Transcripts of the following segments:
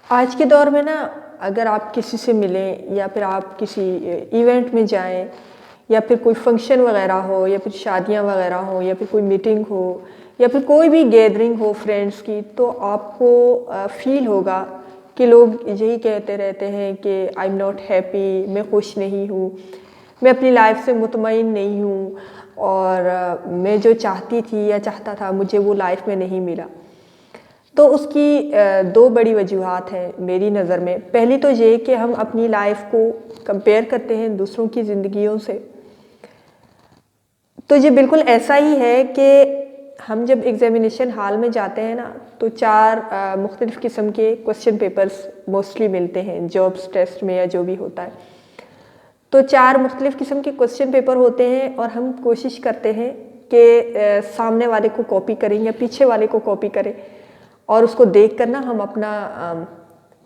آج کے دور میں نا اگر آپ کسی سے ملیں یا پھر آپ کسی ایونٹ میں جائیں یا پھر کوئی فنکشن وغیرہ ہو یا پھر شادیاں وغیرہ ہو یا پھر کوئی میٹنگ ہو یا پھر کوئی بھی گیدرنگ ہو فرینڈس کی، تو آپ کو فیل ہوگا کہ لوگ یہی کہتے رہتے ہیں کہ آئی ایم ناٹ ہیپی، میں خوش نہیں ہوں، میں اپنی لائف سے مطمئن نہیں ہوں، اور میں جو چاہتی تھی یا چاہتا تھا مجھے وہ لائف میں نہیں ملا۔ تو اس کی دو بڑی وجوہات ہیں میری نظر میں۔ پہلی تو یہ کہ ہم اپنی لائف کو کمپیئر کرتے ہیں دوسروں کی زندگیوں سے۔ تو یہ بالکل ایسا ہی ہے کہ ہم جب ایگزامینیشن ہال میں جاتے ہیں نا تو 4 مختلف قسم کے کوسچن پیپرز موسٹلی ملتے ہیں جابس ٹیسٹ میں یا جو بھی ہوتا ہے۔ تو 4 مختلف قسم کے کوسچن پیپر ہوتے ہیں اور ہم کوشش کرتے ہیں کہ سامنے والے کو کاپی کریں یا پیچھے والے کو کاپی کریں اور اس کو دیکھ کر نا ہم اپنا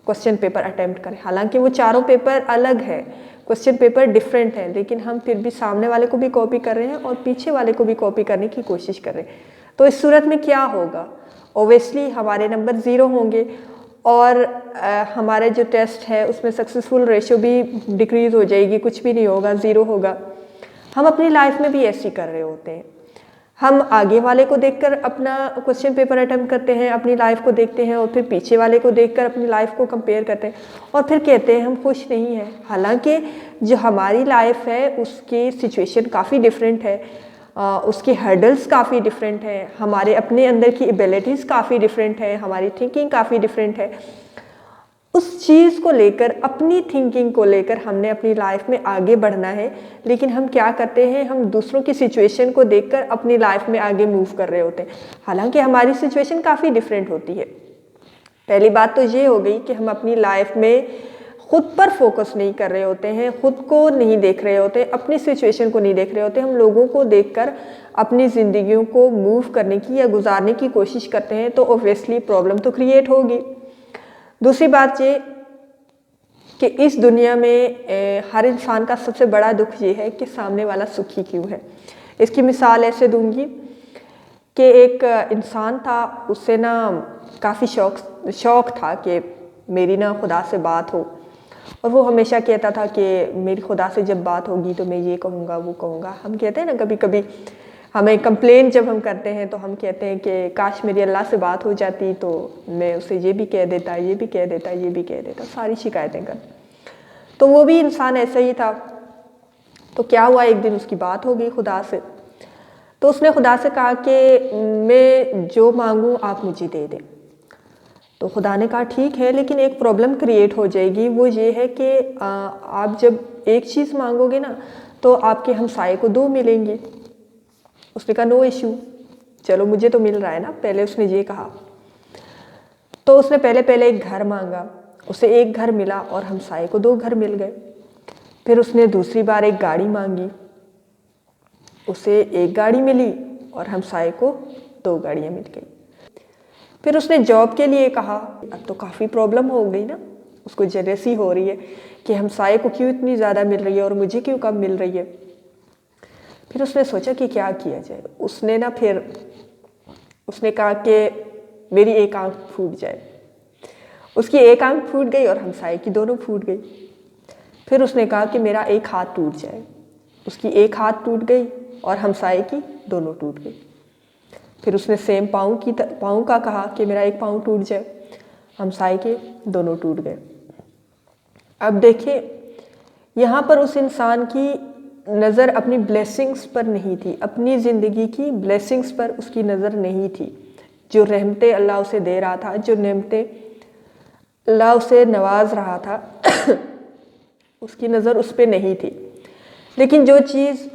کوسچن پیپر اٹیمپٹ کریں۔ حالانکہ وہ چاروں پیپر الگ ہے، کوسچن پیپر ڈیفرنٹ ہیں، لیکن ہم پھر بھی سامنے والے کو بھی کاپی کر رہے ہیں اور پیچھے والے کو بھی کاپی کرنے کی کوشش کر رہے ہیں۔ تو اس صورت میں کیا ہوگا؟ اوبیسلی ہمارے نمبر 0 ہوں گے اور ہمارے جو ٹیسٹ ہے اس میں سکسیسفل ریشو بھی ڈکریز ہو جائے گی، کچھ بھی نہیں ہوگا، 0 ہوگا۔ ہم اپنی لائف میں بھی ایسی کر رہے ہوتے ہیں۔ ہم آگے والے کو دیکھ کر اپنا کوسچن پیپر اٹیمپٹ کرتے ہیں، اپنی لائف کو دیکھتے ہیں اور پھر پیچھے والے کو دیکھ کر اپنی لائف کو کمپیئر کرتے ہیں اور پھر کہتے ہیں ہم خوش نہیں ہیں، حالانکہ جو ہماری لائف ہے اس کی سچویشن کافی ڈیفرنٹ ہے، اس کی ہرڈلز کافی ڈیفرنٹ ہیں، ہمارے اپنے اندر کی ایبیلٹیز کافی ڈیفرنٹ ہیں، ہماری تھنکنگ کافی ڈیفرنٹ ہے۔ اس چیز کو لے کر، اپنی تھنکنگ کو لے کر ہم نے اپنی لائف میں آگے بڑھنا ہے، لیکن ہم کیا کرتے ہیں، ہم دوسروں کی سچویشن کو دیکھ کر اپنی لائف میں آگے موو کر رہے ہوتے ہیں، حالانکہ ہماری سچویشن کافی ڈیفرنٹ ہوتی ہے۔ پہلی بات تو یہ ہو گئی کہ ہم اپنی لائف میں خود پر فوکس نہیں کر رہے ہوتے ہیں، خود کو نہیں دیکھ رہے ہوتے، اپنی سچویشن کو نہیں دیکھ رہے ہوتے، ہم لوگوں کو دیکھ کر اپنی زندگیوں کو موو کرنے کی یا گزارنے کی کوشش کرتے ہیں، تو اوبویسلی پرابلم تو کریٹ ہوگی۔ دوسری بات یہ کہ اس دنیا میں ہر انسان کا سب سے بڑا دکھ یہ ہے کہ سامنے والا سکھی کیوں ہے۔ اس کی مثال ایسے دوں گی کہ ایک انسان تھا، اس سے نا کافی شوق تھا کہ میری نا خدا سے بات ہو، اور وہ ہمیشہ کہتا تھا کہ میری خدا سے جب بات ہوگی تو میں یہ کہوں گا وہ کہوں گا۔ ہم کہتے ہیں نا کبھی کبھی ہمیں کمپلین جب ہم کرتے ہیں تو ہم کہتے ہیں کہ کاش میری اللہ سے بات ہو جاتی تو میں اسے یہ بھی کہہ دیتا، یہ بھی کہہ دیتا، یہ بھی کہہ دیتا، ساری شکایتیں کر۔ تو وہ بھی انسان ایسا ہی تھا۔ تو کیا ہوا، ایک دن اس کی بات ہو گئی خدا سے، تو اس نے خدا سے کہا کہ میں جو مانگوں آپ مجھے دے دیں۔ تو خدا نے کہا ٹھیک ہے، لیکن ایک پرابلم کریٹ ہو جائے گی، وہ یہ ہے کہ آپ جب ایک چیز مانگو گے نا تو آپ کے ہمسائے کو 2 ملیں گی۔ اس نے کہا نو ایشو، چلو مجھے تو مل رہا ہے نا، پہلے اس نے یہ کہا۔ تو اس نے پہلے ایک گھر مانگا، اسے ایک گھر ملا اور ہمسائے کو 2 گھر مل گئے۔ پھر اس نے دوسری بار ایک گاڑی مانگی، اسے ایک گاڑی ملی اور ہمسائے کو 2 گاڑیاں مل گئی۔ پھر اس نے جاب کے لیے کہا، اب تو کافی پرابلم ہو گئی نا، اس کو جیلسی ہو رہی ہے کہ ہمسائے کو کیوں اتنی زیادہ مل رہی ہے اور مجھے کیوں کم مل رہی ہے۔ پھر اس نے سوچا کہ کیا کیا جائے، اس نے کہا کہ میری ایک آنکھ پھوٹ جائے۔ اس کی ایک آنکھ پھوٹ گئی اور ہمسائے کی دونوں پھوٹ گئی۔ پھر اس نے کہا کہ میرا ایک ہاتھ ٹوٹ جائے۔ اس کی ایک ہاتھ ٹوٹ گئی اور ہمسائے کی دونوں ٹوٹ گئی۔ پھر اس نے سیم پاؤں کا کہا کہ میرا ایک پاؤں ٹوٹ جائے، ہمسائے کے دونوں ٹوٹ گئے۔ اب دیکھیں یہاں پر اس انسان کی نظر اپنی بلیسنگز پر نہیں تھی، اپنی زندگی کی بلیسنگز پر اس کی نظر نہیں تھی، جو رحمتیں اللہ اسے دے رہا تھا، جو نعمتیں اللہ اسے نواز رہا تھا، اس کی نظر اس پہ نہیں تھی۔ لیکن جو چیز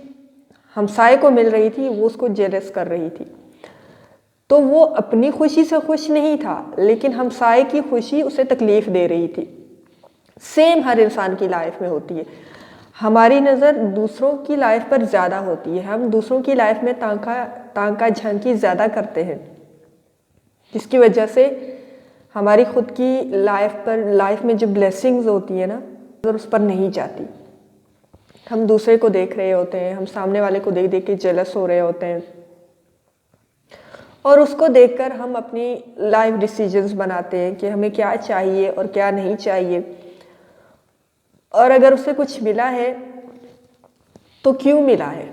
ہمسائے کو مل رہی تھی وہ اس کو جیلس کر رہی تھی۔ تو وہ اپنی خوشی سے خوش نہیں تھا، لیکن ہمسائے کی خوشی اسے تکلیف دے رہی تھی۔ سیم ہر انسان کی لائف میں ہوتی ہے، ہماری نظر دوسروں کی لائف پر زیادہ ہوتی ہے، ہم دوسروں کی لائف میں تانکا جھانکی زیادہ کرتے ہیں، جس کی وجہ سے ہماری خود کی لائف میں جو بلیسنگز ہوتی ہیں نا نظر اس پر نہیں جاتی۔ ہم دوسرے کو دیکھ رہے ہوتے ہیں، ہم سامنے والے کو دیکھ کے جیلس ہو رہے ہوتے ہیں، اور اس کو دیکھ کر ہم اپنی لائف ڈیسیجنز بناتے ہیں کہ ہمیں کیا چاہیے اور کیا نہیں چاہیے، اور اگر اسے کچھ ملا ہے تو کیوں ملا ہے۔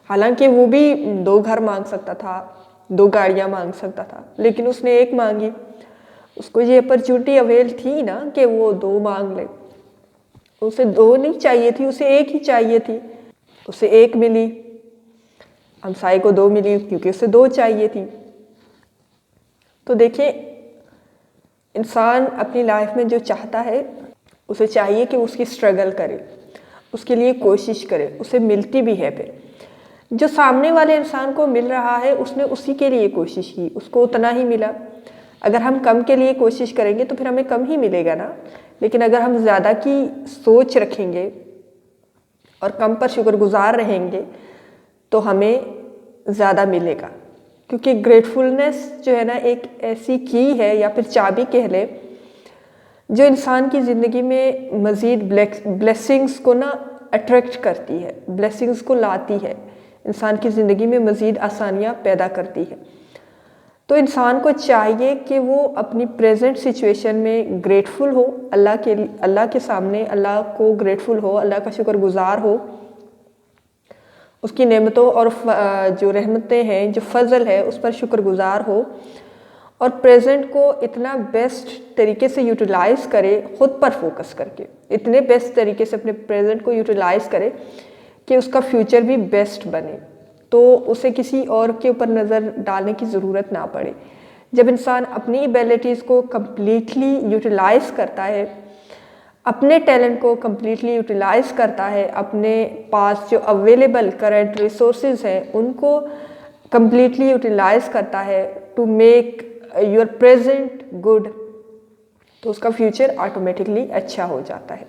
حالانکہ وہ بھی 2 گھر مانگ سکتا تھا، 2 گاڑیاں مانگ سکتا تھا، لیکن اس نے 1 مانگی۔ اس کو یہ اپرچونٹی اویل تھی نا کہ وہ 2 مانگ لے۔ اسے 2 نہیں چاہیے تھی، اسے 1 ہی چاہیے تھی، اسے 1 ملی۔ ہمسائے کو 2 ملی کیونکہ اسے 2 چاہیے تھی۔ تو دیکھیں، انسان اپنی لائف میں جو چاہتا ہے اسے چاہیے کہ اس کی سٹرگل کرے، اس کے لیے کوشش کرے، اسے ملتی بھی ہے۔ پھر جو سامنے والے انسان کو مل رہا ہے اس نے اسی کے لیے کوشش کی، اس کو اتنا ہی ملا۔ اگر ہم کم کے لیے کوشش کریں گے تو پھر ہمیں کم ہی ملے گا نا، لیکن اگر ہم زیادہ کی سوچ رکھیں گے اور کم پر شکر گزار رہیں گے تو ہمیں زیادہ ملے گا۔ کیونکہ گریٹفلنس جو ہے نا ایک ایسی کی ہے یا پھر چابی کہہ لے جو انسان کی زندگی میں مزید بلیسنگز کو نا اٹریکٹ کرتی ہے، بلیسنگز کو لاتی ہے، انسان کی زندگی میں مزید آسانیاں پیدا کرتی ہے۔ تو انسان کو چاہیے کہ وہ اپنی پریزنٹ سچویشن میں گریٹفل ہو، اللہ کے سامنے اللہ کو گریٹفل ہو، اللہ کا شکر گزار ہو، اس کی نعمتوں اور جو رحمتیں ہیں، جو فضل ہے اس پر شکر گزار ہو، اور پریزنٹ کو اتنا بیسٹ طریقے سے یوٹیلائز کرے، خود پر فوکس کر کے اتنے بیسٹ طریقے سے اپنے پریزنٹ کو یوٹیلائز کرے کہ اس کا فیوچر بھی بیسٹ بنے، تو اسے کسی اور کے اوپر نظر ڈالنے کی ضرورت نہ پڑے۔ جب انسان اپنی ایبیلٹیز کو کمپلیٹلی یوٹیلائز کرتا ہے، اپنے ٹیلنٹ کو کمپلیٹلی یوٹیلائز کرتا ہے، اپنے پاس جو اویلیبل کرنٹ ریسورسز ہیں ان کو کمپلیٹلی یوٹیلائز کرتا ہے to make your present good, تو اس کا فیوچر آٹومیٹکلی اچھا ہو جاتا ہے۔